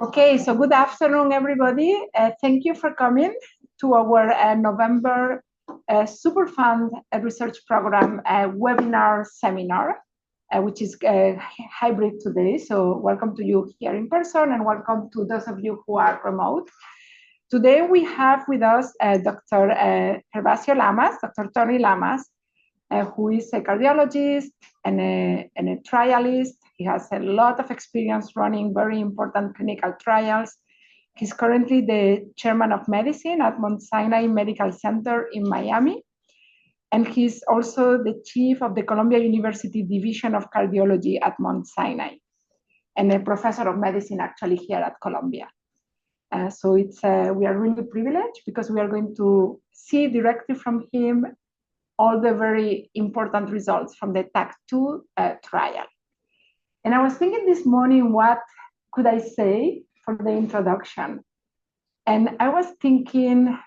Okay, so good afternoon, everybody. Thank you for coming to our November Superfund Research Program webinar seminar, which is hybrid today. So welcome to you here in person and welcome to those of you who are remote. Today we have with us Dr. Gervasio Lamas, Dr. Tony Lamas, who is a cardiologist and a trialist. He has a lot of experience running very important clinical trials. He's currently the chairman of medicine at Mount Sinai Medical Center in Miami. And he's also the chief of the Columbia University Division of Cardiology at Mount Sinai, and a professor of medicine actually here at Columbia. So we are really privileged because we are going to see directly from him all the very important results from the TAC2 trial. And I was thinking this morning, what could I say for the introduction? And I was thinking,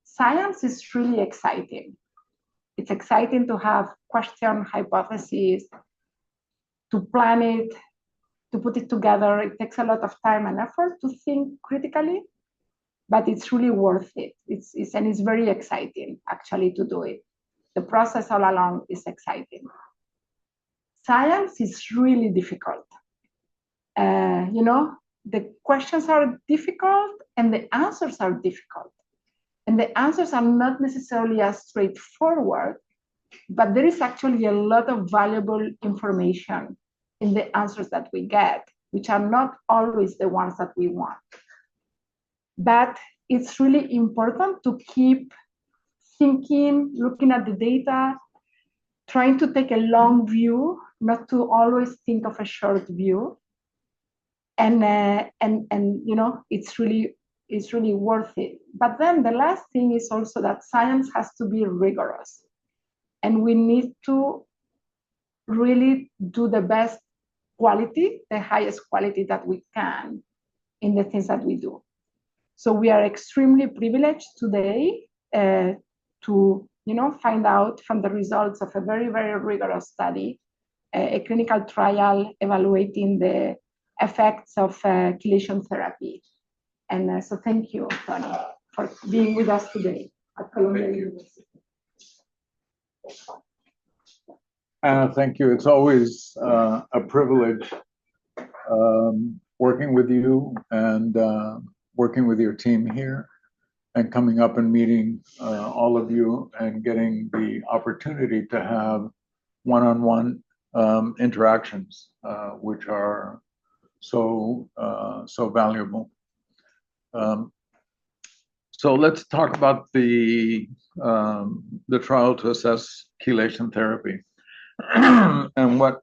science is really exciting. It's exciting to have question hypotheses, to plan it, to put it together. It takes a lot of time and effort to think critically, but it's really worth it. And it's very exciting actually to do it. The process all along is exciting. Science is really difficult. The questions are difficult and the answers are difficult. And the answers are not necessarily as straightforward, but there is actually a lot of valuable information in the answers that we get, which are not always the ones that we want. But it's really important to keep thinking, looking at the data, trying to take a long view, not to always think of a short view. And it's really worth it. But then the last thing is also that science has to be rigorous. And we need to really do the best quality, the highest quality that we can in the things that we do. So we are extremely privileged today to find out from the results of a very, very rigorous study, a clinical trial evaluating the effects of chelation therapy. And so thank you, Tony, for being with us today at Columbia University. Anna, thank you. It's always a privilege working with you and working with your team here and coming up and meeting all of you and getting the opportunity to have one-on-one interactions, which are so valuable. So let's talk about the trial to assess chelation therapy. And what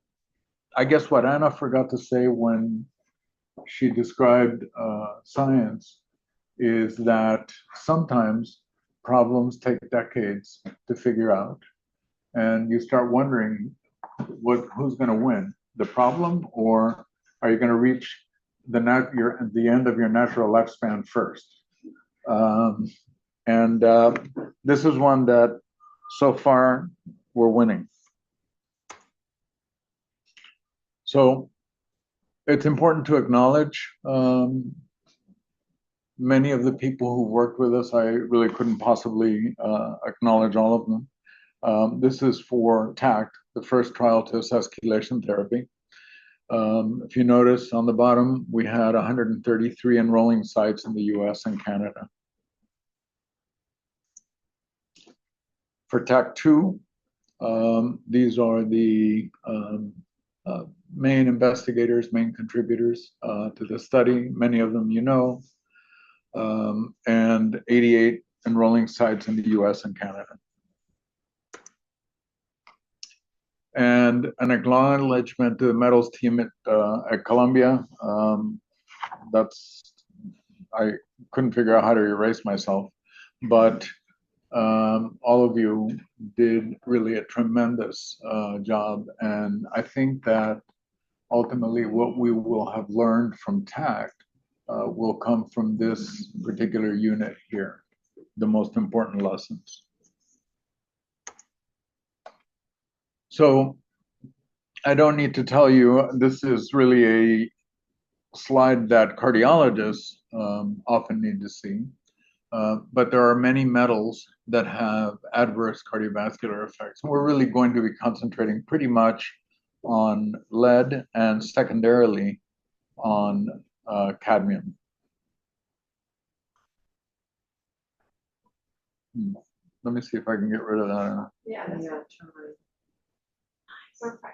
Anna forgot to say when she described science is that sometimes problems take decades to figure out, and you start wondering who's going to win, the problem, or are you going to reach the end of your natural lifespan first? This is one that so far we're winning. So it's important to acknowledge many of the people who worked with us. I really couldn't possibly acknowledge all of them. This is for TACT, the first trial to assess chelation therapy. If you notice on the bottom, we had 133 enrolling sites in the US and Canada. For TAC2, these are the main investigators, main contributors to the study. Many of them you know, and 88 enrolling sites in the US and Canada. And an acknowledgement to the medals team at Columbia. I couldn't figure out how to erase myself, but all of you did really a tremendous job. And I think that ultimately what we will have learned from TACT will come from this particular unit here, the most important lessons. So I don't need to tell you, this is really a slide that cardiologists often need to see. But there are many metals that have adverse cardiovascular effects. And we're really going to be concentrating pretty much on lead and secondarily on cadmium. Let me see if I can get rid of that. Yeah, that's perfect.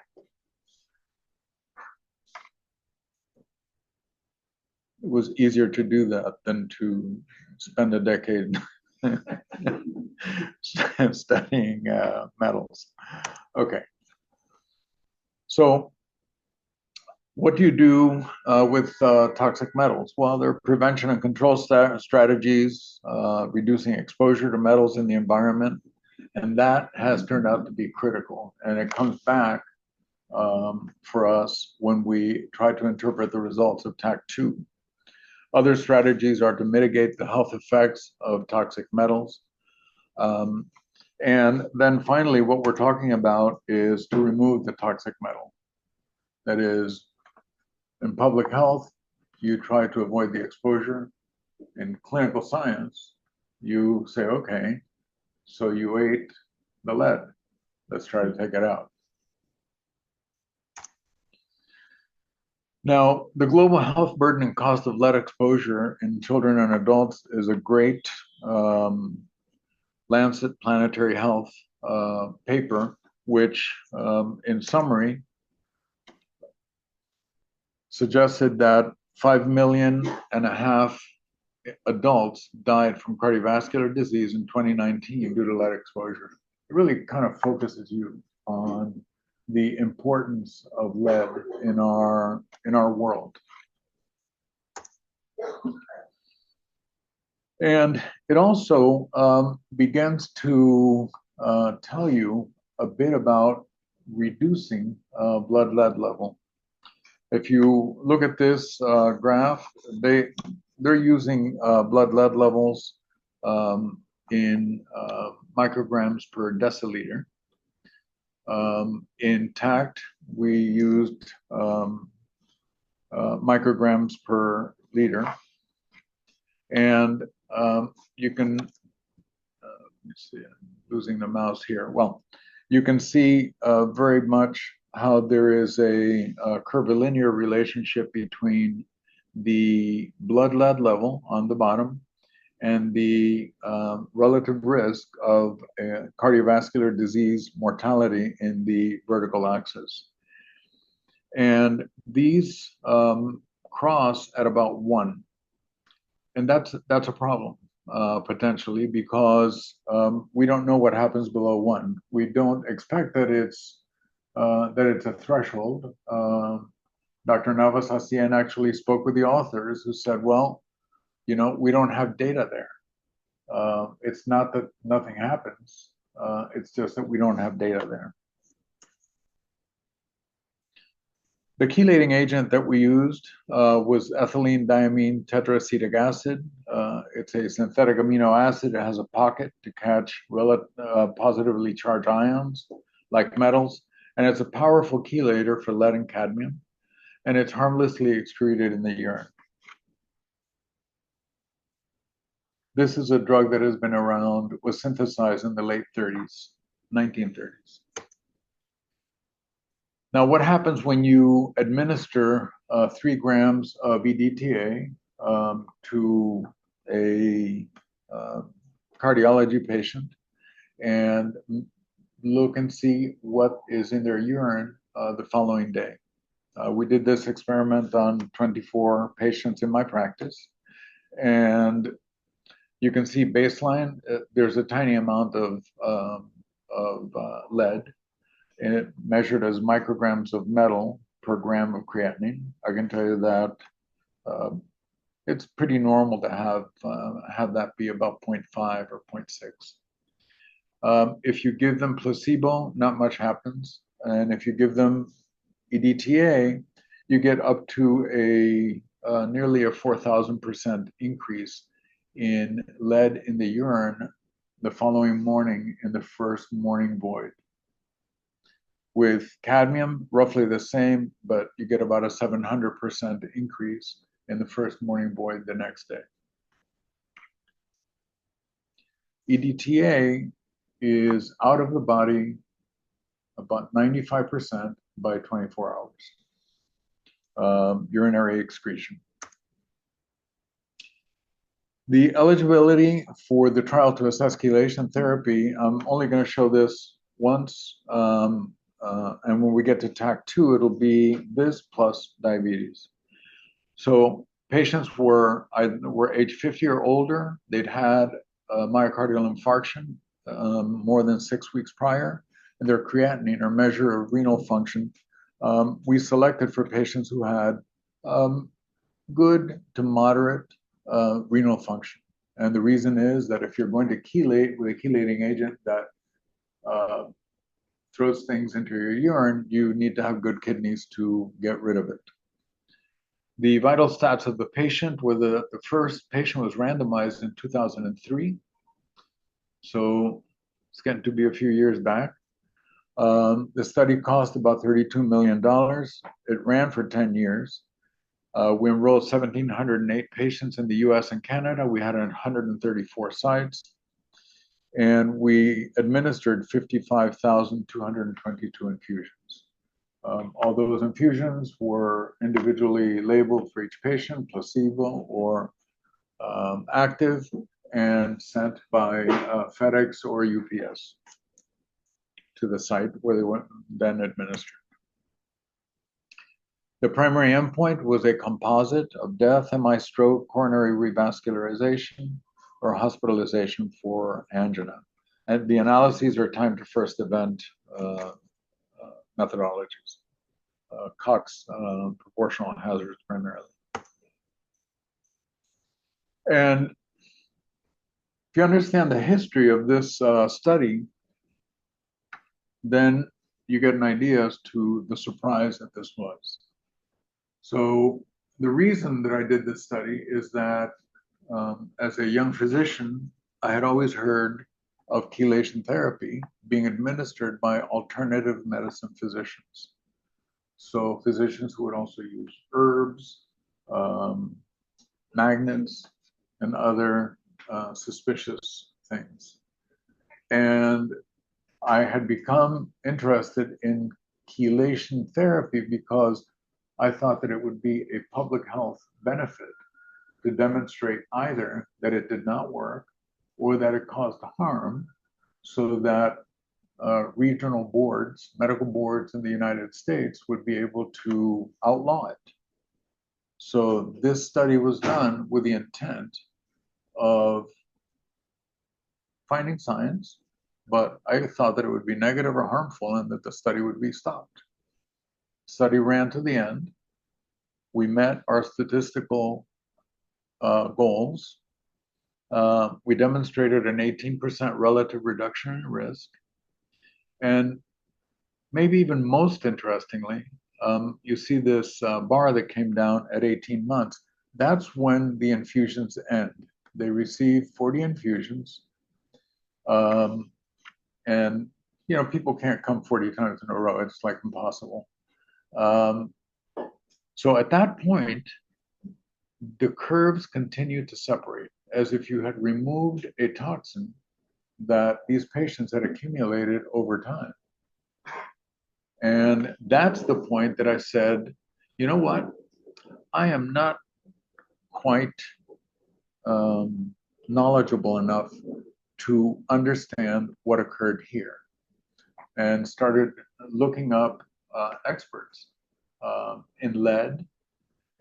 It was easier to do that than to spend a decade studying metals. Okay. So what do you do with toxic metals? Well, there are prevention and control strategies, reducing exposure to metals in the environment, and that has turned out to be critical. And it comes back for us when we try to interpret the results of TAC2. Other strategies are to mitigate the health effects of toxic metals. And then finally, what we're talking about is to remove the toxic metal. That is, in public health, you try to avoid the exposure. In clinical science, you say, okay, so you ate the lead. Let's try to take it out. Now, the global health burden and cost of lead exposure in children and adults is a great Lancet Planetary Health paper, which in summary suggested that 5.5 million adults died from cardiovascular disease in 2019 due to lead exposure. It really kind of focuses you on the importance of lead in our world. And it also begins to tell you a bit about reducing blood lead level. If you look at this graph, they're using blood lead levels in micrograms per deciliter. In TACT, we used micrograms per liter. And you can, let me see, I'm losing the mouse here. Well, you can see very much how there is a curvilinear relationship between the blood lead level on the bottom and the relative risk of cardiovascular disease mortality in the vertical axis. And these cross at about 1. And that's a problem, potentially, because we don't know what happens below 1. We don't expect that it's a threshold. Dr. Navas-Acien actually spoke with the authors who said, well, you know, we don't have data there. It's not that nothing happens. It's just that we don't have data there. The chelating agent that we used was ethylene diamine tetraacetic acid. It's a synthetic amino acid. It has a pocket to catch positively charged ions like metals. And it's a powerful chelator for lead and cadmium. And it's harmlessly excreted in the urine. This is a drug that has been around, was synthesized in the late 1930s. Now, what happens when you administer 3 grams of EDTA to a cardiology patient and look and see what is in their urine the following day? We did this experiment on 24 patients in my practice, and you can see baseline, there's a tiny amount of lead, and it measured as micrograms of metal per gram of creatinine. I can tell you that it's pretty normal to have that be about 0.5 or 0.6. If you give them placebo, not much happens. And if you give them EDTA, you get up to nearly a 4,000% increase in lead in the urine the following morning in the first morning void. With cadmium, roughly the same, but you get about a 700% increase in the first morning void the next day. EDTA is out of the body about 95% by 24 hours. Urinary excretion. The eligibility for the trial to assess chelation therapy, I'm only going to show this once, and when we get to TAC 2, it'll be this plus diabetes. So patients were age 50 or older. They'd had myocardial infarction more than 6 weeks prior, and their creatinine, or measure of renal function, we selected for patients who had good to moderate renal function. And the reason is that if you're going to chelate with a chelating agent that throws things into your urine, you need to have good kidneys to get rid of it. The vital stats of the patient were the first patient was randomized in 2003. So it's getting to be a few years back. The study cost about $32 million. It ran for 10 years. We enrolled 1,708 patients in the US and Canada. We had 134 sites. And we administered 55,222 infusions. All those infusions were individually labeled for each patient, placebo or active, and sent by FedEx or UPS to the site where they were then administered. The primary endpoint was a composite of death, MI stroke, coronary revascularization, or hospitalization for angina. And the analyses are time to first event methodologies. Cox proportional hazards primarily. And if you understand the history of this study, then you get an idea as to the surprise that this was. So the reason that I did this study is that as a young physician, I had always heard of chelation therapy being administered by alternative medicine physicians. So physicians who would also use herbs, magnets, and other suspicious things. And I had become interested in chelation therapy because I thought that it would be a public health benefit to demonstrate either that it did not work or that it caused harm, so that regional boards, medical boards in the United States would be able to outlaw it. So this study was done with the intent of finding science, but I thought that it would be negative or harmful and that the study would be stopped. Study ran to the end. We met our statistical goals. We demonstrated an 18% relative reduction in risk. And maybe even most interestingly, you see this bar that came down at 18 months. That's when the infusions end. They receive 40 infusions. And, you know, people can't come 40 times in a row. It's like impossible. So at that point, the curves continue to separate as if you had removed a toxin that these patients had accumulated over time. And that's the point that I said, you know what? I am not quite knowledgeable enough to understand what occurred here, and started looking up experts in lead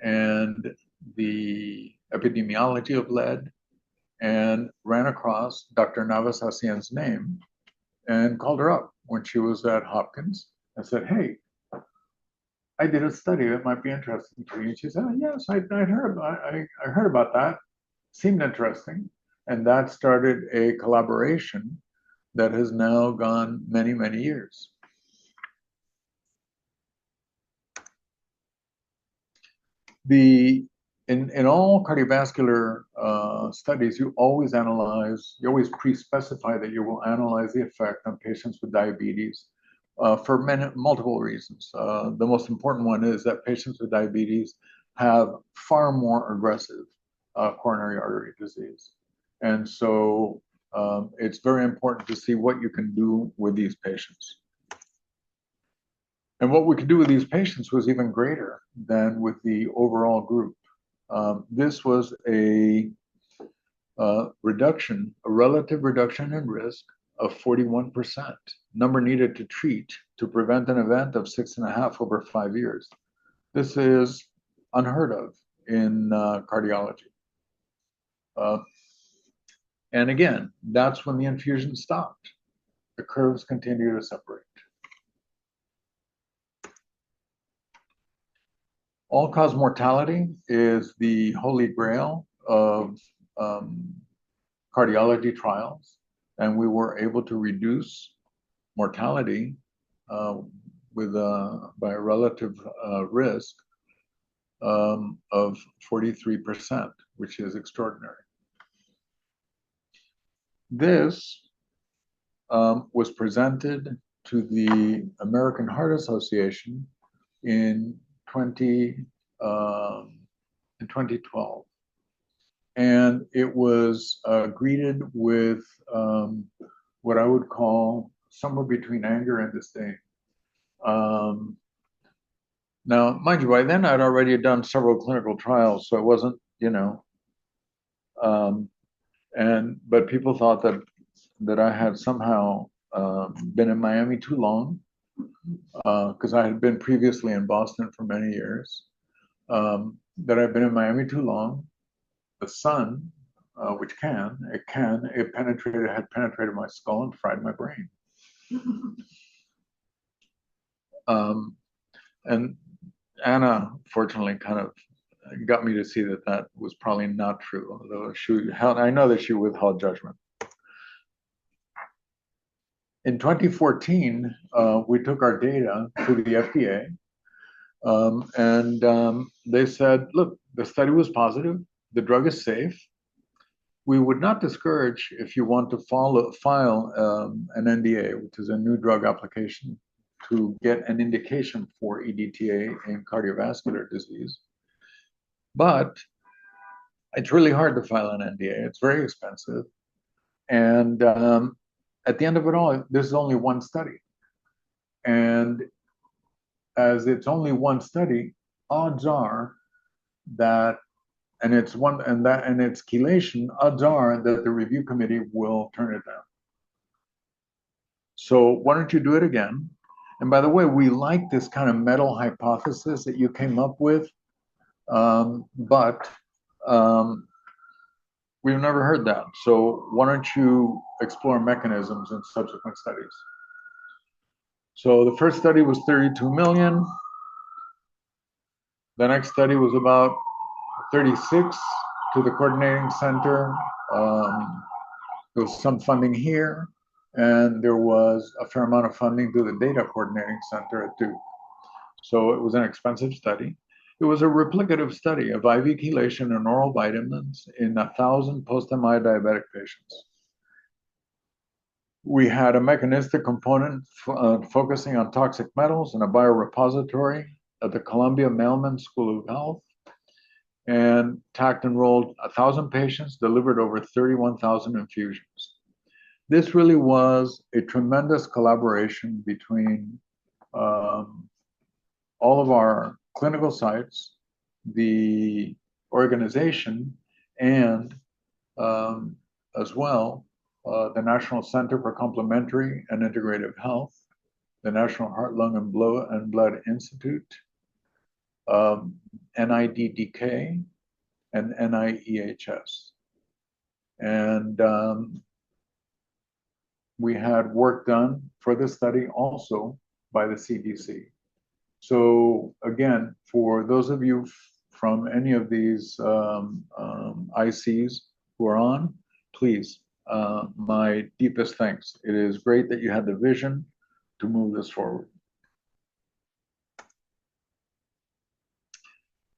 and the epidemiology of lead, and ran across Dr. Navas-Hassian's name and called her up when she was at Hopkins and said, hey, I did a study that might be interesting to you. And she said, oh, yes, I heard about that. Seemed interesting. And that started a collaboration that has now gone many, many years. In all cardiovascular studies, you always pre-specify that you will analyze the effect on patients with diabetes for multiple reasons. The most important one is that patients with diabetes have far more aggressive coronary artery disease. And so it's very important to see what you can do with these patients. And what we could do with these patients was even greater than with the overall group. This was a reduction, a relative reduction in risk of 41%, number needed to treat to prevent an event of 6.5 over 5 years. This is unheard of in cardiology. And again, that's when the infusion stopped. The curves continue to separate. All-cause mortality is the holy grail of cardiology trials, and we were able to reduce mortality by a relative risk of 43%, which is extraordinary. This was presented to the American Heart Association in 2012. And it was greeted with what I would call somewhere between anger and disdain. Now, mind you, by then I'd already done several clinical trials, so it wasn't, but people thought that I had somehow been in Miami too long, because I had been previously in Boston for many years, that I'd been in Miami too long. The sun, which had penetrated my skull and fried my brain. And Anna, fortunately, kind of got me to see that was probably not true, although I know that she withheld judgment. In 2014, we took our data to the FDA, and they said, look, the study was positive, the drug is safe. We would not discourage if you want to file an NDA, which is a new drug application, to get an indication for EDTA in cardiovascular disease. But it's really hard to file an NDA. It's very expensive. And at the end of it all, this is only one study. And as it's only one study, odds are that, and it's chelation, odds are that the review committee will turn it down. So why don't you do it again? And by the way, we like this kind of metal hypothesis that you came up with, but we've never heard that. So why don't you explore mechanisms in subsequent studies? So the first study was 32 million. The next study was about 36 to the coordinating center. There was some funding here, and there was a fair amount of funding to the data coordinating center at Duke. So it was an expensive study. It was a replicative study of IV chelation and oral vitamins in 1,000 post-MI diabetic patients. We had a mechanistic component focusing on toxic metals and a biorepository at the Columbia Mailman School of Health. And TACT enrolled 1,000 patients, delivered over 31,000 infusions. This really was a tremendous collaboration between all of our clinical sites, the organization, and as well, the National Center for Complementary and Integrative Health, the National Heart, Lung, and Blood Institute, NIDDK, and NIEHS. And we had work done for this study also by the CDC. So again, for those of you from any of these ICs who are on, please, my deepest thanks. It is great that you had the vision to move this forward.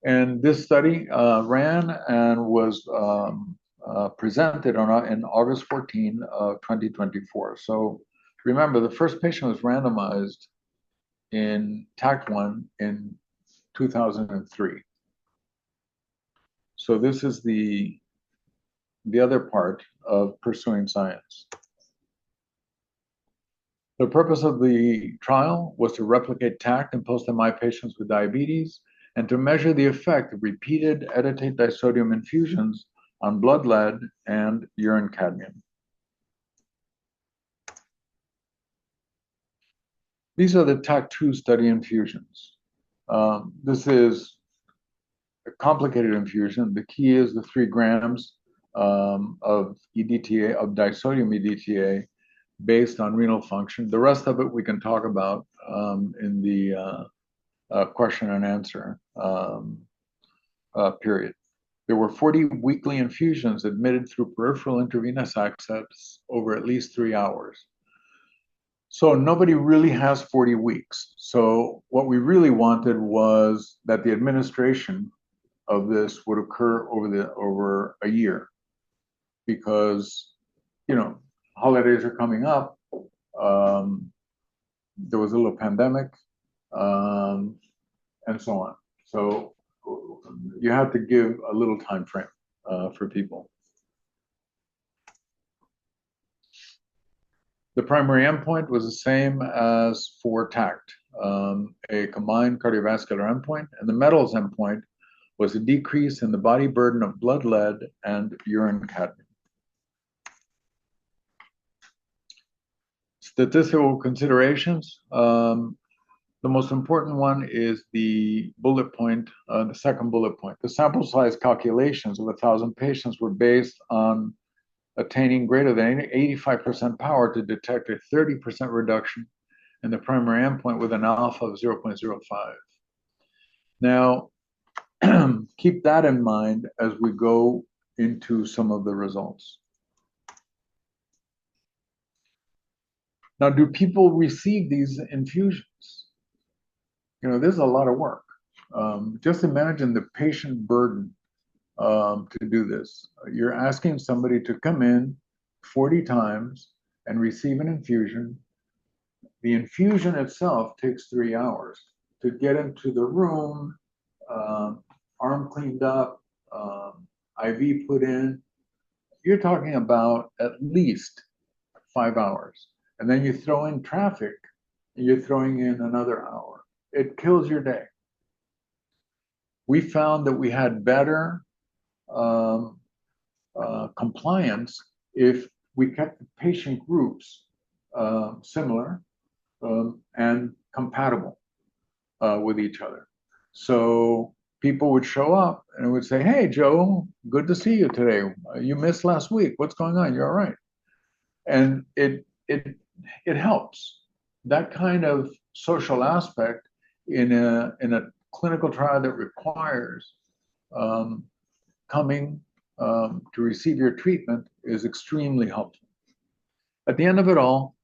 And this study ran and was presented in August 14 of 2024. So remember, the first patient was randomized in TACT1 in 2003. So this is the other part of pursuing science. The purpose of the trial was to replicate TACT in post-MI patients with diabetes and to measure the effect of repeated edetate disodium infusions on blood lead and urine cadmium. These are the TACT2 study infusions. This is a complicated infusion. The key is the 3 grams of EDTA, of disodium EDTA, based on renal function. The rest of it we can talk about in the question and answer period. There were 40 weekly infusions admitted through peripheral intravenous access over at least 3 hours. So nobody really has 40 weeks. So what we really wanted was that the administration of this would occur over a year, because, you know, holidays are coming up. There was a little pandemic, and so on. So you have to give a little time frame for people. The primary endpoint was the same as for TACT, a combined cardiovascular endpoint, and the MEDALS endpoint was a decrease in the body burden of blood lead and urine cadmium. Statistical considerations. The most important one is the bullet point, the second bullet point. The sample size calculations of 1,000 patients were based on attaining greater than 85% power to detect a 30% reduction in the primary endpoint with an alpha of 0.05. Now, keep that in mind as we go into some of the results. Now, do people receive these infusions? You know, this is a lot of work. Just imagine the patient burden to do this. You're asking somebody to come in 40 times and receive an infusion. The infusion itself takes 3 hours to get into the room, arm cleaned up, IV put in. You're talking about at least 5 hours. And then you throw in traffic, and you're throwing in another hour. It kills your day. We found that we had better compliance if we kept the patient groups similar and compatible with each other. So people would show up and would say, "Hey, Joe, good to see you today. You missed last week. What's going on? You're all right." And it helps. That kind of social aspect in a clinical trial that requires coming to receive your treatment is extremely helpful. At the end of it all,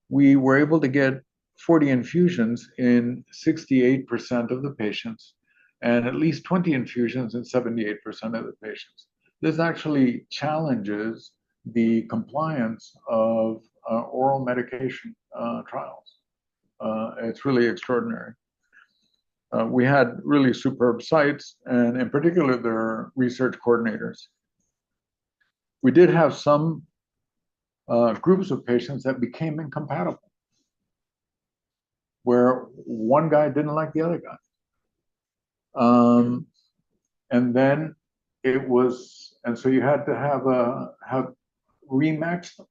we were able to get 40 infusions in 68% of the patients and at least 20 infusions in 78% of the patients. This actually challenges the compliance of oral medication trials. It's really extraordinary. We had really superb sites, and in particular, their research coordinators. We did have some groups of patients that became incompatible, where one guy didn't like the other guy. And then it was, and so you had to have rematched them.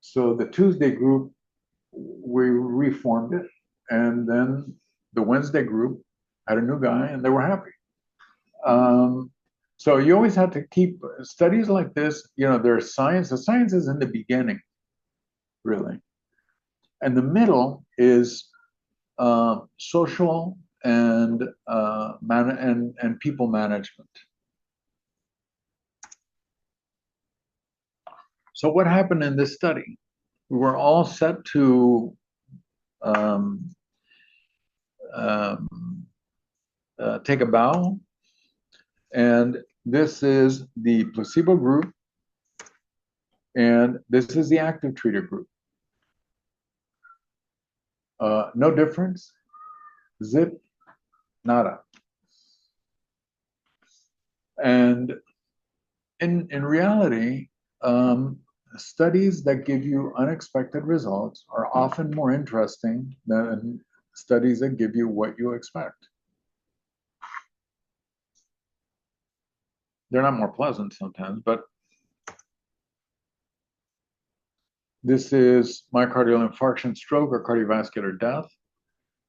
So the Tuesday group, we reformed it, and then the Wednesday group had a new guy, and they were happy. So you always have to keep studies like this. You know, there's science. The science is in the beginning, really, and the middle is social and people management. So what happened in this study? We were all set to take a bow, and this is the placebo group, and this is the active treated group. No difference, zip, nada. And in reality, studies that give you unexpected results are often more interesting than studies that give you what you expect. They're not more pleasant sometimes, but this is myocardial infarction, stroke, or cardiovascular death.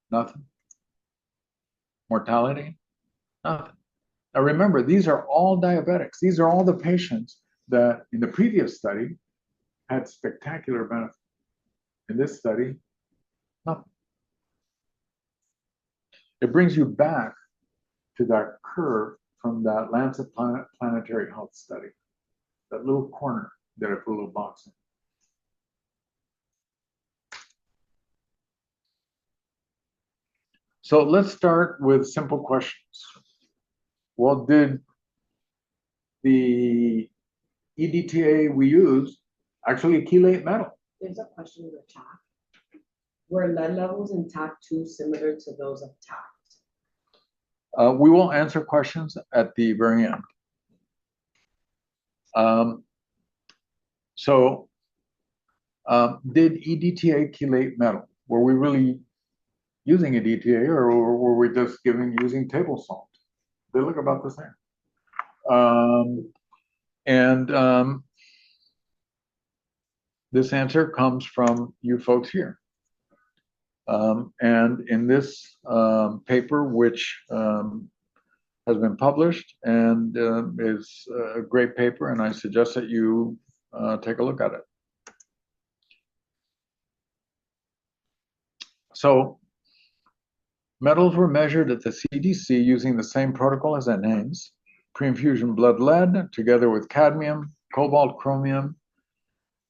Nothing. Mortality? Nothing. Now remember, these are all diabetics. These are all the patients that in the previous study had spectacular benefit. In this study, nothing. It brings you back to that curve from that Lancet Planetary Health study, that little corner that I put a little box in. So let's start with simple questions. Well, did the EDTA we use actually chelate metal? There's a question in the chat. Were lead levels in TAC2 similar to those of TAC? We will answer questions at the very end. Did EDTA chelate metal? Were we really using a DTA, or were we just using table salt? They look about the same. This answer comes from you folks here. And in this paper, which has been published and is a great paper, and I suggest that you take a look at it. So metals were measured at the CDC using the same protocol as NHANES, pre-infusion blood lead together with cadmium, cobalt, chromium,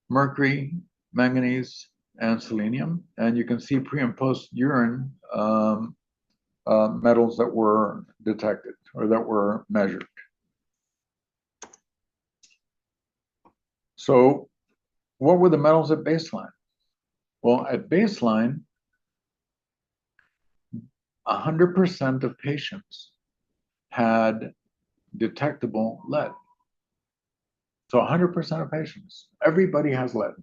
mercury, manganese, and selenium. And you can see pre and post urine metals that were detected or that were measured. So what were the metals at baseline? Well, at baseline, 100% of patients had detectable lead. So 100% of patients, everybody has lead.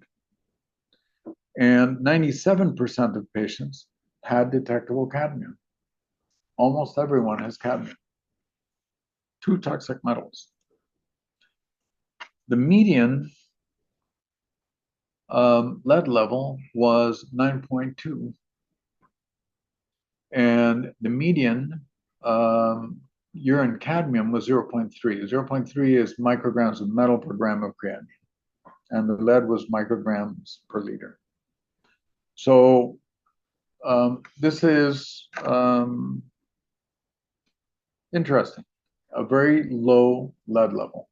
And 97% of patients had detectable cadmium. Almost everyone has cadmium. Two toxic metals. The median lead level was 9.2. And the median urine cadmium was 0.3. 0.3 is micrograms of metal per gram of creatinine. And the lead was micrograms per liter. So this is interesting. A very low lead level.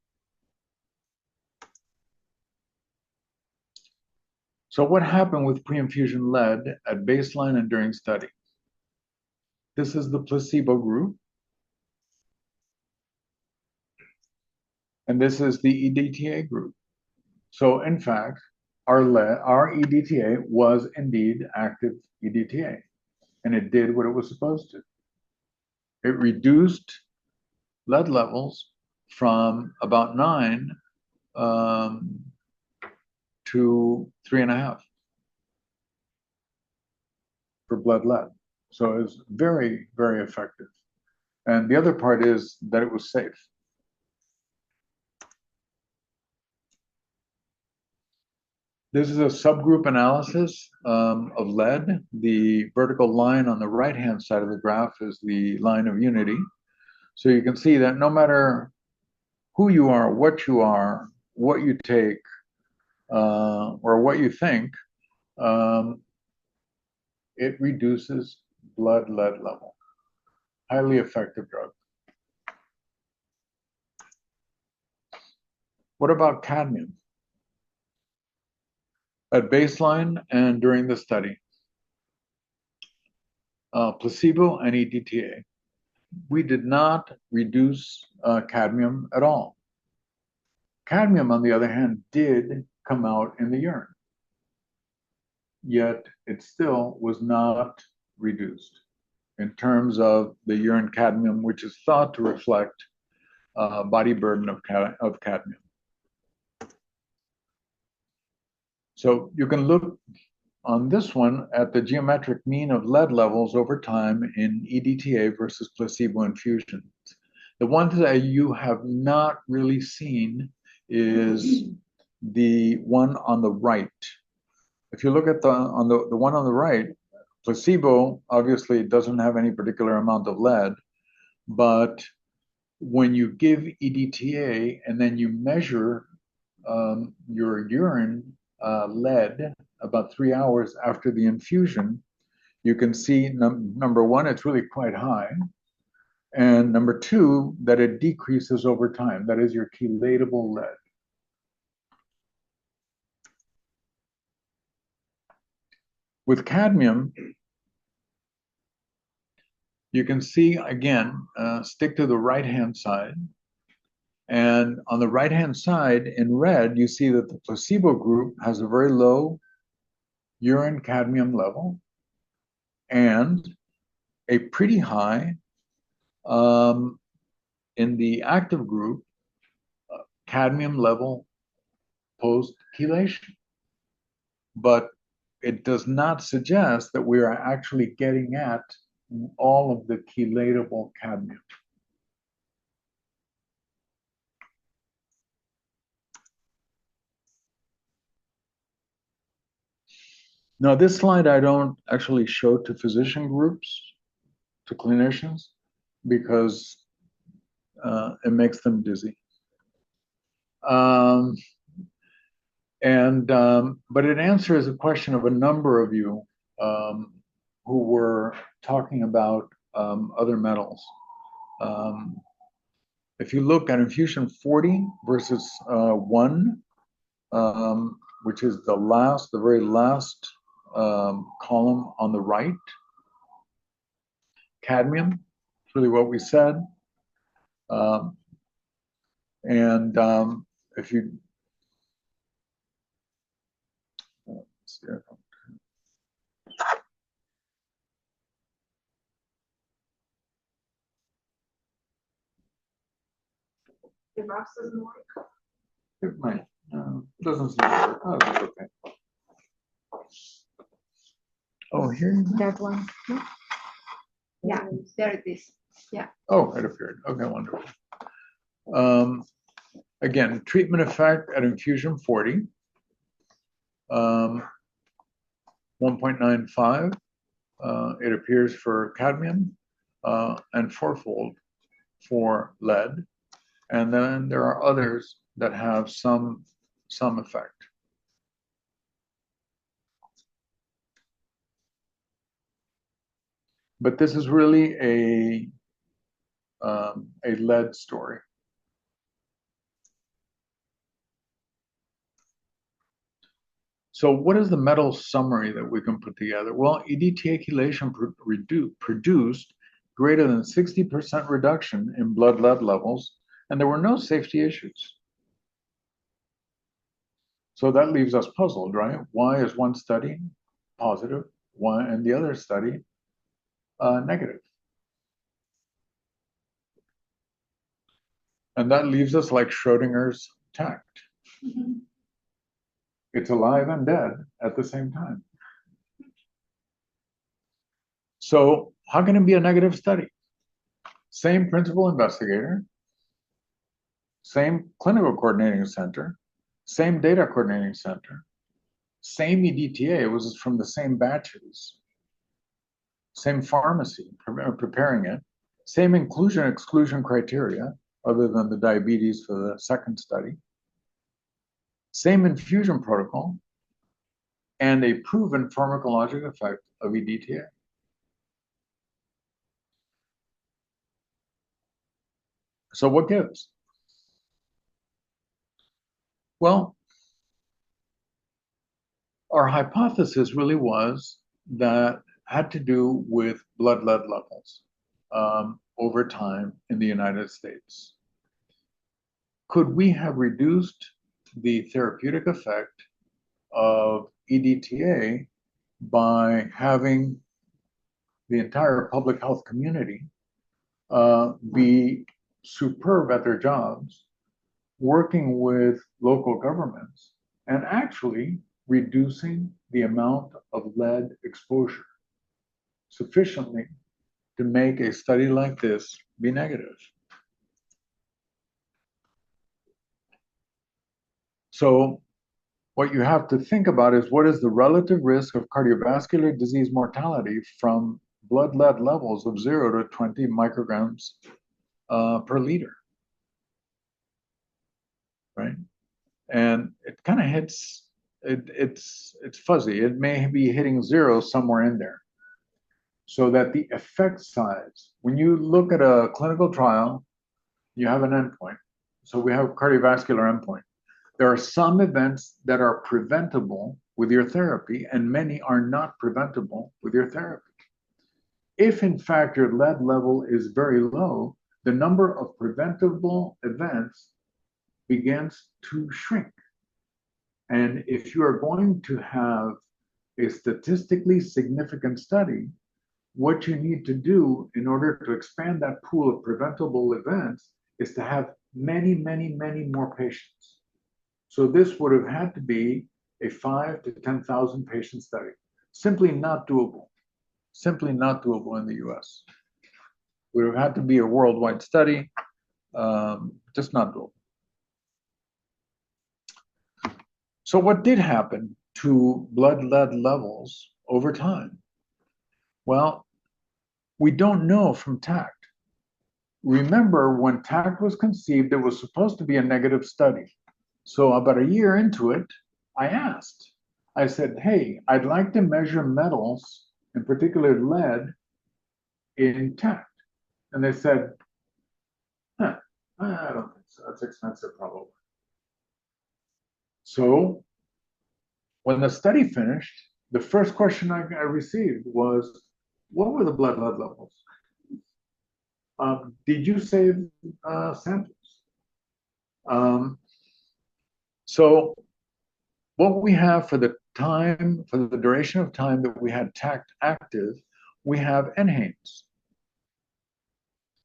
So what happened with pre-infusion lead at baseline and during study? This is the placebo group. And this is the EDTA group. So in fact, our EDTA was indeed active EDTA, and it did what it was supposed to. It reduced lead levels from about 9 to 3.5 for blood lead. So it was very, very effective. And the other part is that it was safe. This is a subgroup analysis of lead. The vertical line on the right-hand side of the graph is the line of unity. So you can see that no matter who you are, what you take, or what you think, it reduces blood lead level. Highly effective drug. What about cadmium? At baseline and during the study, placebo and EDTA, we did not reduce cadmium at all. Cadmium, on the other hand, did come out in the urine. yet it still was not reduced in terms of the urine cadmium, which is thought to reflect body burden of cadmium. So you can look on this one at the geometric mean of lead levels over time in EDTA versus placebo infusions. The one that you have not really seen is the one on the right. If you look at the one on the right, placebo obviously doesn't have any particular amount of lead, but when you give EDTA and then you measure your urine lead about 3 hours after the infusion, you can see number one, it's really quite high. And number two, that it decreases over time. That is your chelatable lead. With cadmium, you can see, again, stick to the right-hand side. And on the right-hand side, in red, you see that the placebo group has a very low urine cadmium level and a pretty high in the active group cadmium level post-chelation. But it does not suggest that we are actually getting at all of the chelatable cadmium. Now, this slide I don't actually show to physician groups, to clinicians, because it makes them dizzy. But it answers a question of a number of you who were talking about other metals. If you look at infusion 40 versus 1, which is the very last column on the right, cadmium, it's really what we said. If you The mouse doesn't work. it might, doesn't seem to work. Oh, that's okay. Oh, here. That one. Yeah, there it is. Yeah. Oh, it appeared. Okay, wonderful. Again, treatment effect at infusion 40, 1.95. It appears for cadmium and fourfold for lead. And then there are others that have some effect. But this is really a lead story. So what is the metal summary that we can put together? Well, EDTA chelation produced greater than 60% reduction in blood lead levels, and there were no safety issues. So that leaves us puzzled, right? Why is one study positive, and the other study negative? And that leaves us like Schrodinger's tact. Mm-hmm. It's alive and dead at the same time. So how can it be a negative study? Same principal investigator, same clinical coordinating center, same data coordinating center, same EDTA, it was from the same batches, same pharmacy preparing it, same inclusion-exclusion criteria, other than the diabetes for the second study, same infusion protocol, and a proven pharmacologic effect of EDTA. So what gives? Well, our hypothesis really was that had to do with blood lead levels over time in the United States. Could we have reduced the therapeutic effect of EDTA by having the entire public health community be superb at their jobs, working with local governments, and actually reducing the amount of lead exposure sufficiently to make a study like this be negative. So what you have to think about is what is the relative risk of cardiovascular disease mortality from blood lead levels of 0 to 20 micrograms per liter, right? And it kind of hits, it's fuzzy. It may be hitting 0 somewhere in there. So that the effect size, when you look at a clinical trial, you have an endpoint. So we have cardiovascular endpoint. There are some events that are preventable with your therapy, and many are not preventable with your therapy. If in fact your lead level is very low, the number of preventable events begins to shrink. And if you are going to have a statistically significant study, what you need to do in order to expand that pool of preventable events is to have many, many, many more patients. So this would have had to be a 5 to 10,000 patient study. Simply not doable. Simply not doable in the US. Would have had to be a worldwide study, just not doable. So what did happen to blood lead levels over time? Well, we don't know from TACT. Remember, when TACT was conceived, it was supposed to be a negative study. So about a year into it, I asked, I said, hey, I'd like to measure metals, in particular lead, in TACT. And they said, I don't think so. That's expensive, probably. So when the study finished, the first question I received was, what were the blood lead levels? Did you save samples? So what we have for the time, for the duration of time that we had TACT active, we have NHANES.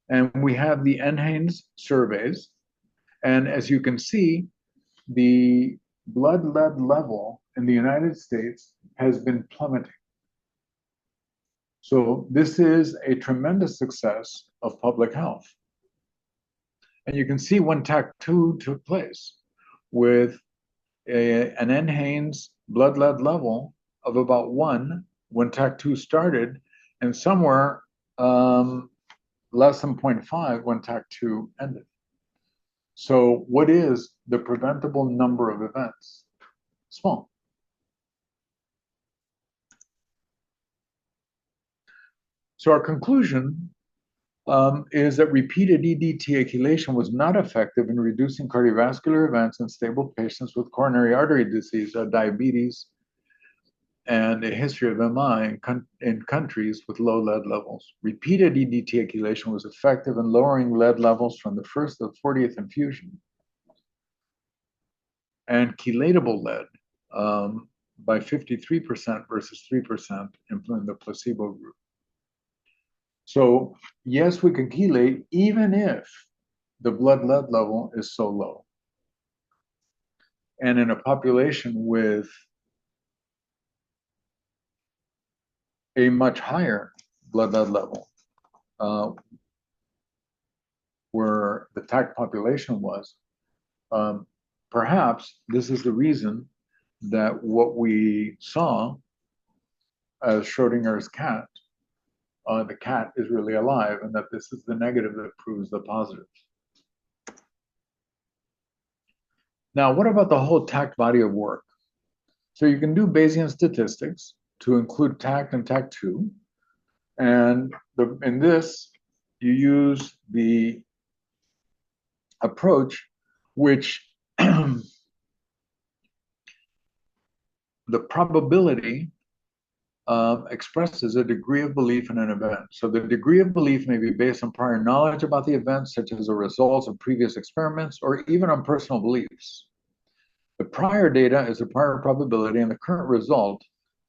And we have the NHANES surveys. And as you can see, the blood lead level in the United States has been plummeting. So this is a tremendous success of public health. And you can see when TACT2 took place with an NHANES blood lead level of about 1 when TACT2 started, and somewhere less than 0.5 when TACT2 ended. So what is the preventable number of events? Small. So our conclusion is that repeated EDTA chelation was not effective in reducing cardiovascular events in stable patients with coronary artery disease, diabetes, and a history of MI in countries with low lead levels. Repeated EDTA chelation was effective in lowering lead levels from the first to the 40th infusion. And chelatable lead by 53% versus 3% in the placebo group. So yes, we can chelate even if the blood lead level is so low. And in a population with a much higher blood lead level, where the TACT population was, perhaps this is the reason that what we saw as Schrodinger's cat, the cat is really alive, and that this is the negative that proves the positive. Now, what about the whole TACT body of work? So you can do Bayesian statistics to include TACT and TACT2, and in this, you use the approach which the probability expresses a degree of belief in an event. So the degree of belief may be based on prior knowledge about the event, such as the results of previous experiments, or even on personal beliefs. The prior data is the prior probability, and the current result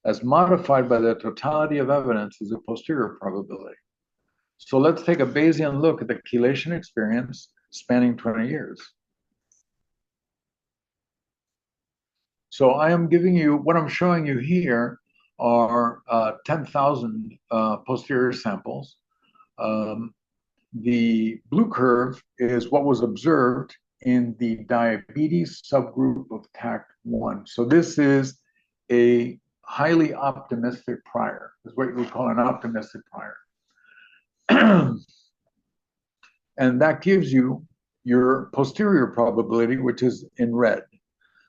as modified by the totality of evidence is a posterior probability. So let's take a Bayesian look at the chelation experience spanning 20 years. So I am giving you, what I'm showing you here are 10,000 posterior samples. The blue curve is what was observed in the diabetes subgroup of TACT1. So this is a highly optimistic prior, is what you would call an optimistic prior. And that gives you your posterior probability, which is in red.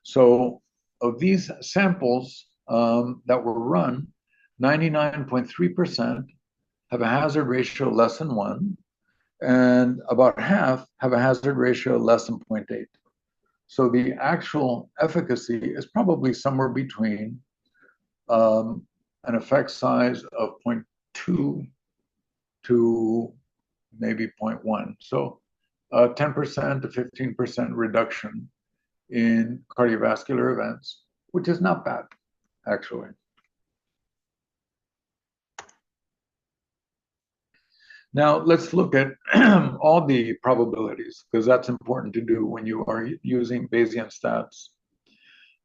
So of these samples that were run, 99.3% have a hazard ratio less than 1, and about half have a hazard ratio less than 0.8. So the actual efficacy is probably somewhere between an effect size of 0.2 to maybe 0.1. So 10% to 15% reduction in cardiovascular events, which is not bad, actually. Now, let's look at all the probabilities, because that's important to do when you are using Bayesian stats.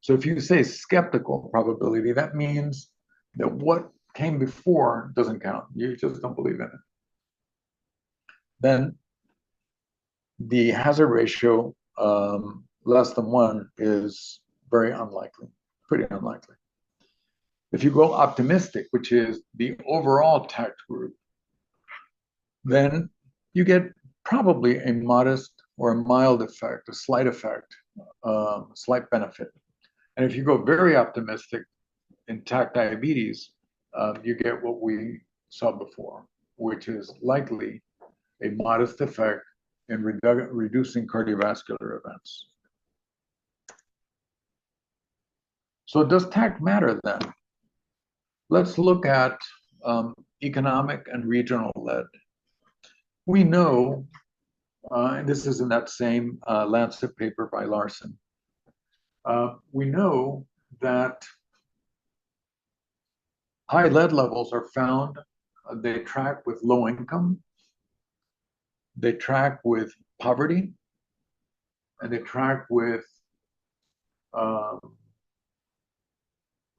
So if you say skeptical probability, that means that what came before doesn't count. You just don't believe in it. Then the hazard ratio less than 1 is very unlikely, pretty unlikely. If you go optimistic, which is the overall TACT group, then you get probably a modest or a mild effect, a slight effect, slight benefit. And if you go very optimistic in TACT diabetes, you get what we saw before, which is likely a modest effect in reducing cardiovascular events. So does TACT matter then? Let's look at economic and regional lead. We know, and this is in that same Lancet paper by Larson, we know that high lead levels are found, they track with low income, they track with poverty, and they track with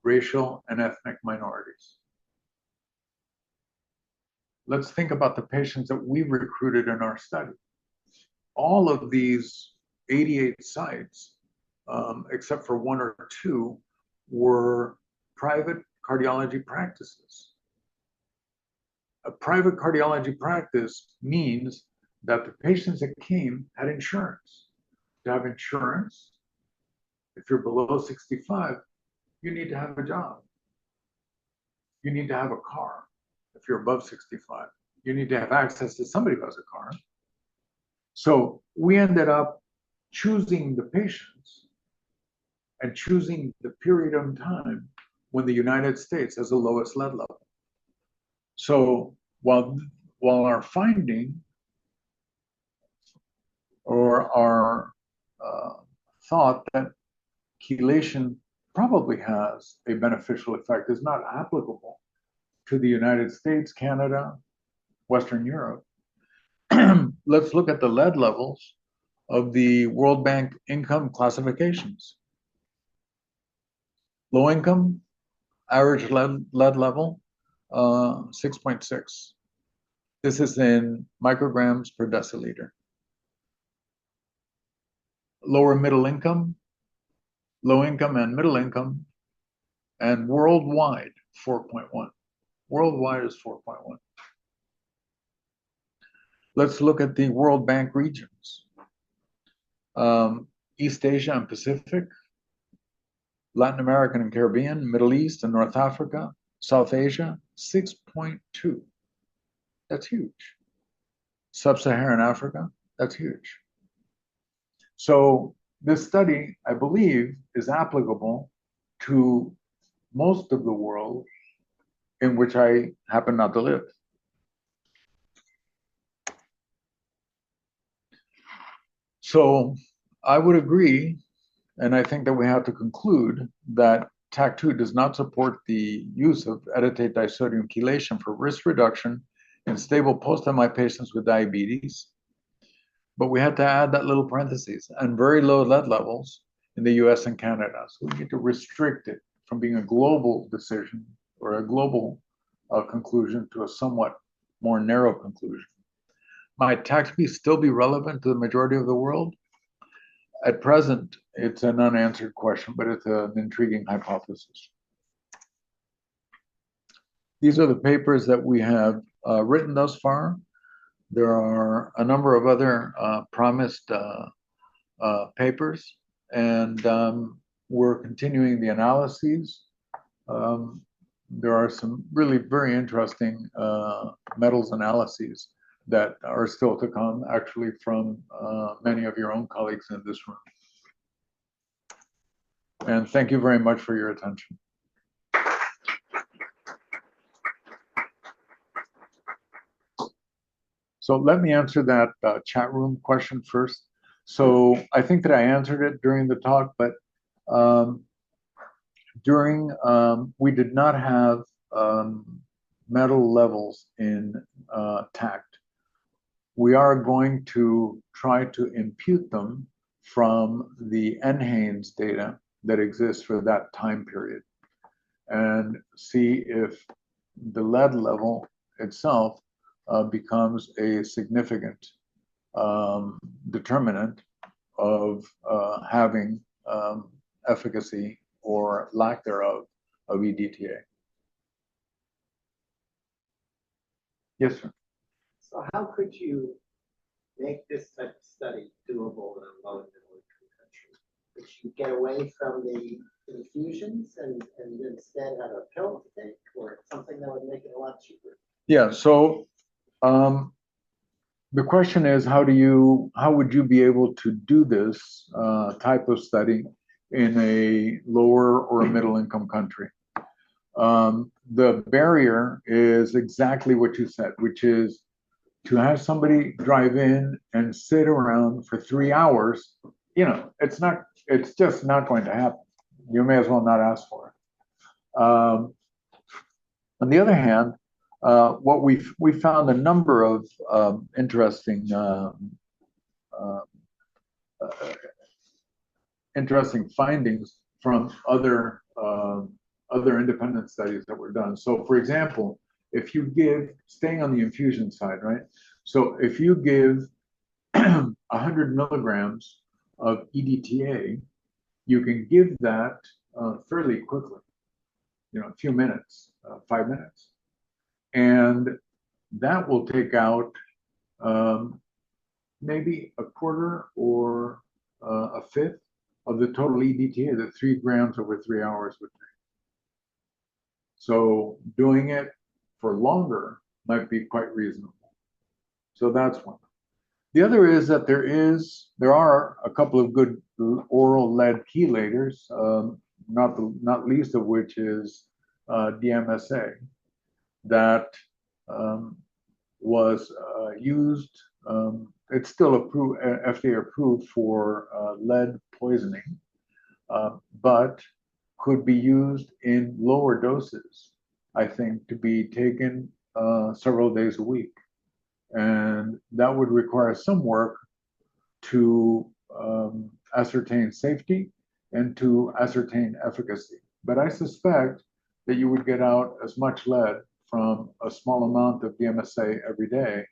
racial and ethnic minorities. Let's think about the patients that we recruited in our study. All of these 88 sites, except for 1 or 2, were private cardiology practices. A private cardiology practice means that the patients that came had insurance. To have insurance, if you're below 65, you need to have a job. You need to have a car. If you're above 65, you need to have access to somebody who has a car. So we ended up choosing the patients and choosing the period of time when the United States has the lowest lead level. So while our finding or our thought that chelation probably has a beneficial effect is not applicable to the United States, Canada, Western Europe, let's look at the lead levels of the World Bank income classifications. Low income, average lead level, 6.6. This is in micrograms per deciliter. Lower middle income, low income and middle income, and worldwide, 4.1. Worldwide is 4.1. Let's look at the World Bank regions. East Asia and Pacific, Latin American and Caribbean, Middle East and North Africa, South Asia, 6.2. That's huge. Sub-Saharan Africa, that's huge. So this study, I believe, is applicable to most of the world in which I happen not to live. So I would agree, and I think that we have to conclude that TAC2 does not support the use of edetate disodium chelation for risk reduction in stable post-MI patients with diabetes. But we had to add that little parentheses and very low lead levels in the US and Canada. So we need to restrict it from being a global decision or a global conclusion to a somewhat more narrow conclusion. Might TACP still be relevant to the majority of the world? At present, it's an unanswered question, but it's an intriguing hypothesis. These are the papers that we have written thus far. There are a number of other promised papers, and we're continuing the analyses. There are some really very interesting metals analyses that are still to come, actually, from many of your own colleagues in this room. And thank you very much for your attention. So let me answer that chat room question first. So I think that I answered it during the talk, but we did not have metal levels in TACT. We are going to try to impute them from the NHANES data that exists for that time period and see if the lead level itself becomes a significant determinant of having efficacy or lack thereof of EDTA. Yes, sir. So how could you make this type of study doable in a low and middle income country? Could you get away from the infusions and instead have a pill to take or something that would make it a lot cheaper? Yeah, so the question is, how would you be able to do this type of study in a lower or a middle income country? The barrier is exactly what you said, which is to have somebody drive in and sit around for 3 hours. You know, it's just not going to happen. You may as well not ask for it. On the other hand, what we found a number of interesting findings from other independent studies that were done. So, for example, if you give, staying on the infusion side, right? So if you give 100 milligrams of EDTA, you can give that fairly quickly, you know, a few minutes, 5 minutes. And that will take out maybe a quarter or a fifth of the total EDTA that 3 grams over 3 hours would take. So doing it for longer might be quite reasonable. So that's one. The other is that there are a couple of good oral lead chelators, not least of which is DMSA, that was used. It's still approved, FDA approved for lead poisoning, but could be used in lower doses, I think, to be taken several days a week. And that would require some work to ascertain safety and to ascertain efficacy. But I suspect that you would get out as much lead from a small amount of DMSA every day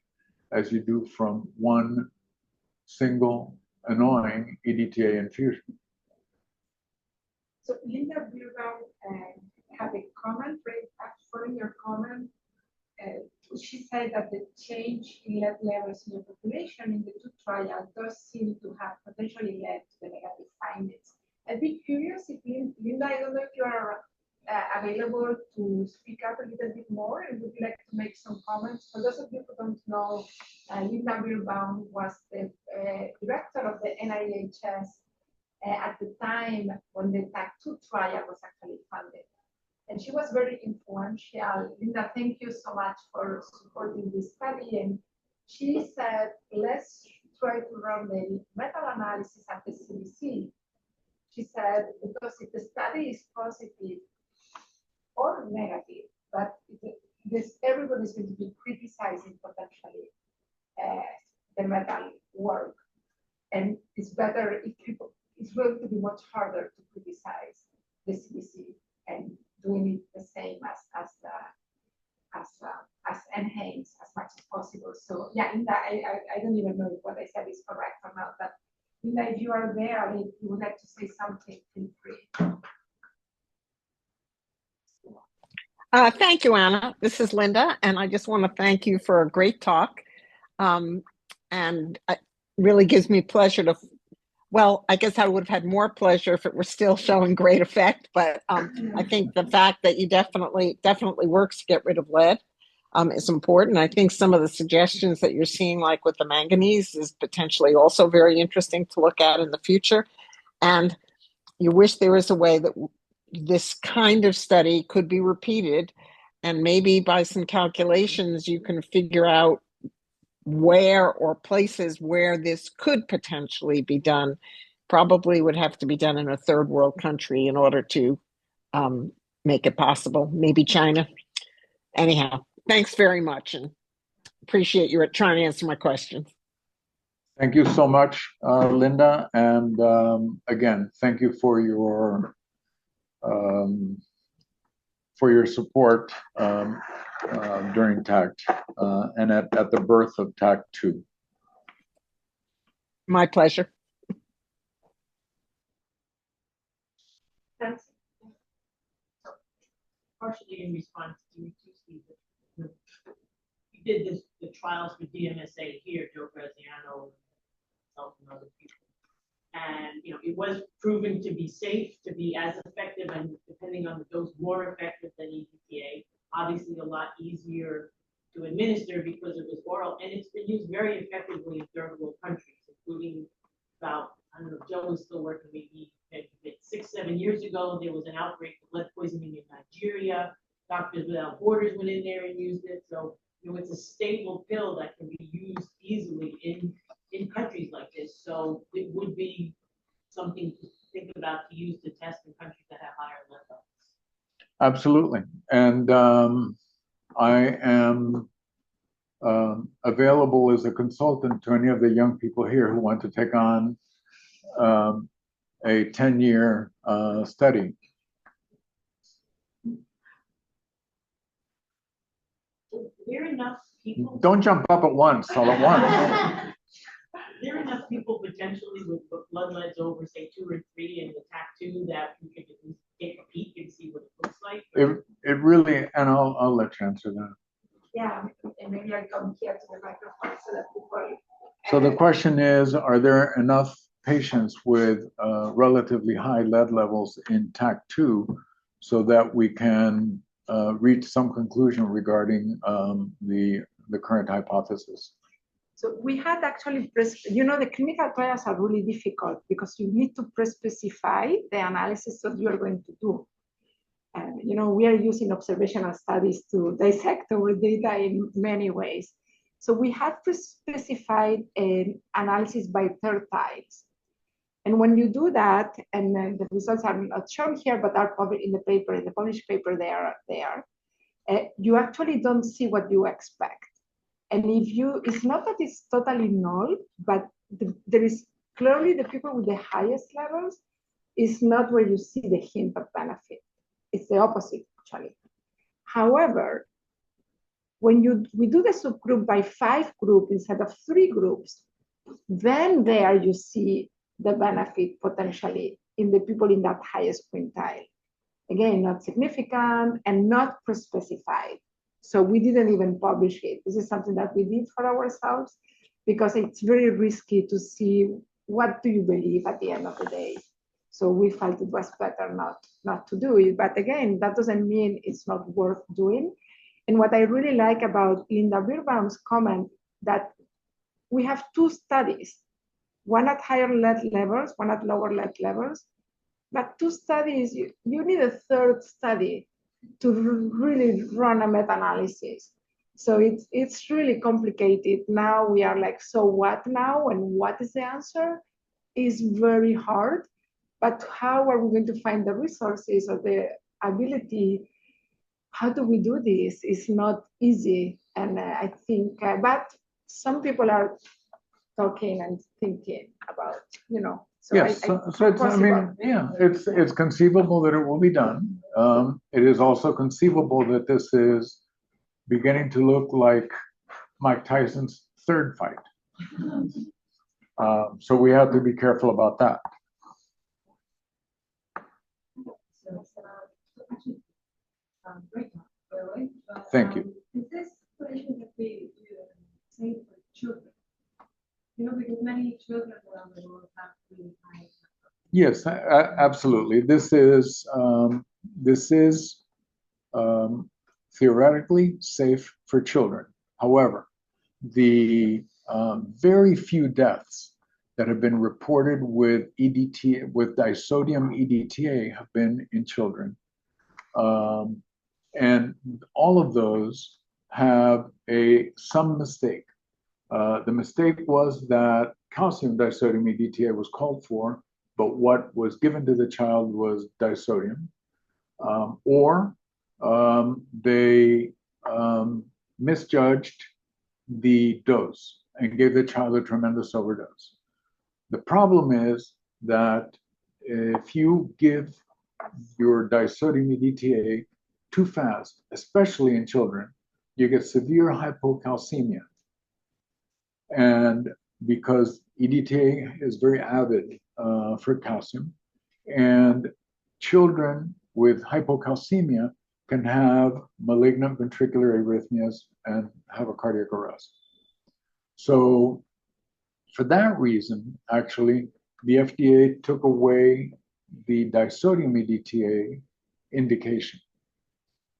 as you do from one single annoying EDTA infusion. So Linda Bilbao had a comment right after your comment. She said that the change in lead levels in the population in the 2 trials does seem to have potentially led to the negative findings. I'd be curious if Linda, I don't know if you are available to speak up a little bit more, and would you like to make some comments? For those of you who don't know, Linda Bilbao was the director of the NIHS at the time when the TAC2 trial was actually funded. And she was very influential. Linda, thank you so much for supporting this study. And she said, let's try to run the meta-analysis at the CDC she said, because if the study is positive or negative, but everybody's going to be criticizing potentially the metal work. And it's better if people, it's going to be much harder to criticize the CBC and doing it the same as NHANES as much as possible. So yeah, Linda, I don't even know if what I said is correct or not, but Linda, if you are there, if you would like to say something, feel free. Thank you, Anna. This is Linda, and I just want to thank you for a great talk. And it really gives me pleasure to, well, I guess I would have had more pleasure if it were still showing great effect, but I think the fact that you definitely works to get rid of lead is important. I think some of the suggestions that you're seeing, like with the manganese, is potentially also very interesting to look at in the future. And you wish there was a way that this kind of study could be repeated, and maybe by some calculations you can figure out where or places where this could potentially be done. Probably would have to be done in a third world country in order to make it possible. Maybe China. Anyhow, thanks very much, and appreciate you trying to answer my questions. Thank you so much, Linda. And again, thank you for your support during TACT and at the birth of TACT 2. My pleasure. Thanks. Partially in response to you too, Steve, you did the trials for DMSA here, Gervasio, myself and other people. And it was proven to be safe, to be as effective, and depending on the dose, more effective than EPTA. Obviously, a lot easier to administer because it was oral, and it's been used very effectively in third world countries, including about, I don't know, Joe was still working maybe 6-7 years ago. There was an outbreak of lead poisoning in Nigeria. Doctors Without Borders went in there and used it. So it's a stable pill that can be used easily in countries like this. So it would be something to think about to use to test in countries that have higher lead levels. Absolutely. And I am available as a consultant to any of the young people here who want to take on a 10-year study. There are enough people. Don't jump up at once, all at once. There are enough people potentially with blood leads over, say, 2 or 3 in the TAC2 that we could at least take a peek and see what it looks like. It really, and I'll let you answer that. Yeah, and maybe I'll come here to the microphone so that people. So the question is, are there enough patients with relatively high lead levels in TAC2 so that we can reach some conclusion regarding the current hypothesis? So we had actually, the clinical trials are really difficult because you need to pre-specify the analysis that you are going to do. We are using observational studies to dissect our data in many ways. So we had pre-specified an analysis by tertiles. And when you do that, and then the results are not shown here, but are published in the paper, in the published paper, they are there, you actually don't see what you expect. And it's not that it's totally null, but there is clearly the people with the highest levels is not where you see the hint of benefit. It's the opposite, actually. However, when we do the subgroup by 5 groups instead of 3 groups, then there you see the benefit potentially in the people in that highest quintile. Again, not significant and not pre-specified. So we didn't even publish it. This is something that we did for ourselves because it's very risky to see what do you believe at the end of the day. So we felt it was better not to do it. But again, that doesn't mean it's not worth doing. And what I really like about Linda Birbaum's comment that we have 2 studies, one at higher lead levels, one at lower lead levels, but 2 studies, you need a 3rd study to really run a meta-analysis. So it's really complicated. Now we are like, so what now? And what is the answer? Is very hard. But how are we going to find the resources or the ability? How do we do this? It's not easy. And I think, but some people are talking and thinking about, so Yes, so it's, I mean, yeah, it's conceivable that it will be done. It is also conceivable that this is beginning to look like Mike Tyson's third fight. So we have to be careful about that. Great talk, by the way. But, Thank you. Is this situation that we say for children? Because many children around the world have really high. Yes, absolutely. This is theoretically safe for children. However, the very few deaths that have been reported with EDTA, with disodium EDTA, have been in children. And all of those have some mistake. The mistake was that calcium disodium EDTA was called for, but what was given to the child was disodium, or they misjudged the dose and gave the child a tremendous overdose. The problem is that if you give your disodium EDTA too fast, especially in children, you get severe hypocalcemia. And because EDTA is very avid for calcium, and children with hypocalcemia can have malignant ventricular arrhythmias and have a cardiac arrest. So for that reason, actually, the FDA took away the disodium EDTA indication.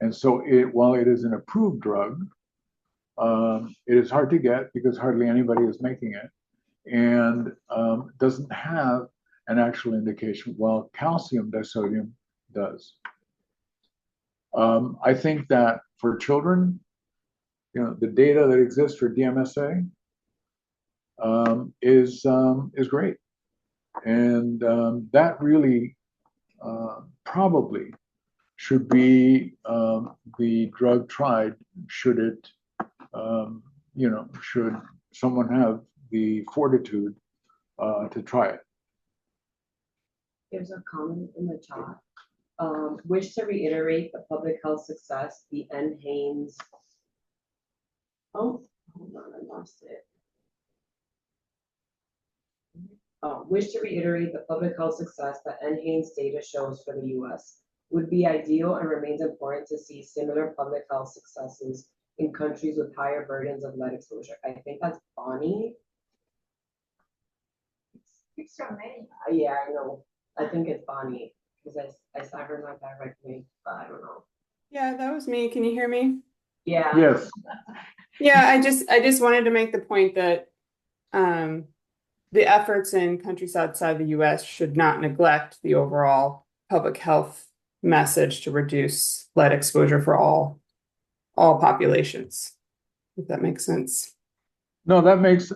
And so while it is an approved drug, it is hard to get because hardly anybody is making it, and doesn't have an actual indication, while calcium disodium does. I think that for children, the data that exists for DMSA is great, and that really probably should be the drug tried should it, should someone have the fortitude to try it. There's a comment in the chat. Wish to reiterate the public health success, the N. Haynes. Oh, hold on, I lost it. Wish to reiterate the public health success that N. Haynes data shows for the US. Would be ideal and remains important to see similar public health successes in countries with higher burdens of lead exposure. I think that's Bonnie. It's your name. Yeah, I know. I think it's Bonnie because I saw her not directly, but I don't know. Yeah, that was me. Can you hear me? Yeah. Yes. Yeah, I just wanted to make the point that the efforts in countries outside the US should not neglect the overall public health message to reduce lead exposure for all populations, if that makes sense. No, that makes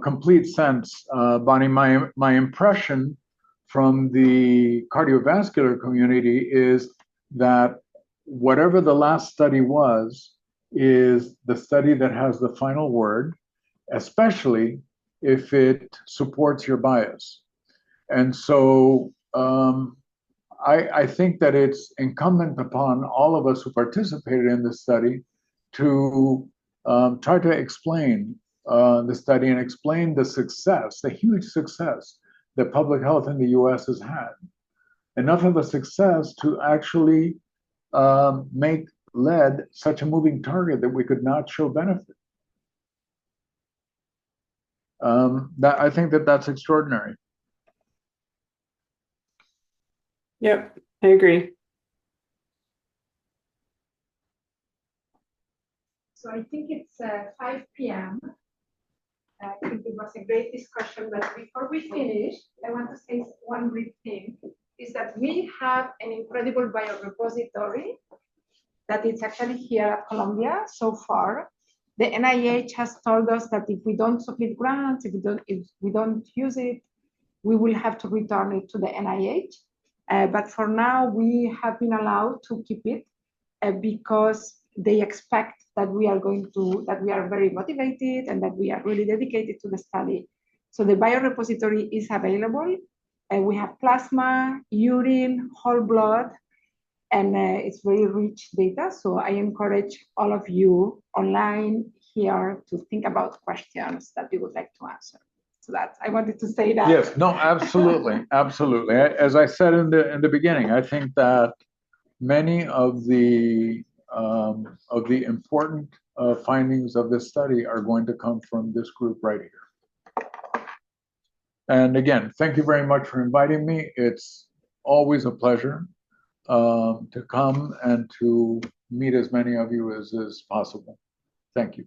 complete sense, Bonnie. My impression from the cardiovascular community is that whatever the last study was is the study that has the final word, especially if it supports your bias. And so I think that it's incumbent upon all of us who participated in this study to try to explain the study and explain the success, the huge success that public health in the US has had. Enough of a success to actually make lead such a moving target that we could not show benefit. I think that's extraordinary. Yep, I agree. So I think it's 5 p.m. I think it was a great discussion, but before we finish, I want to say one brief thing, is that we have an incredible biorepository that is actually here at Columbia so far. The NIH has told us that if we don't submit grants, if we don't use it, we will have to return it to the NIH. But for now, we have been allowed to keep it because they expect that we are very motivated and that we are really dedicated to the study. So the biorepository is available, and we have plasma, urine, whole blood, and it's very rich data. So I encourage all of you online here to think about questions that you would like to answer. So that's, I wanted to say that. Yes, no, absolutely, absolutely. As I said in the beginning, I think that many of the important findings of this study are going to come from this group right here. And again, thank you very much for inviting me. It's always a pleasure to come and to meet as many of you as is possible. Thank you.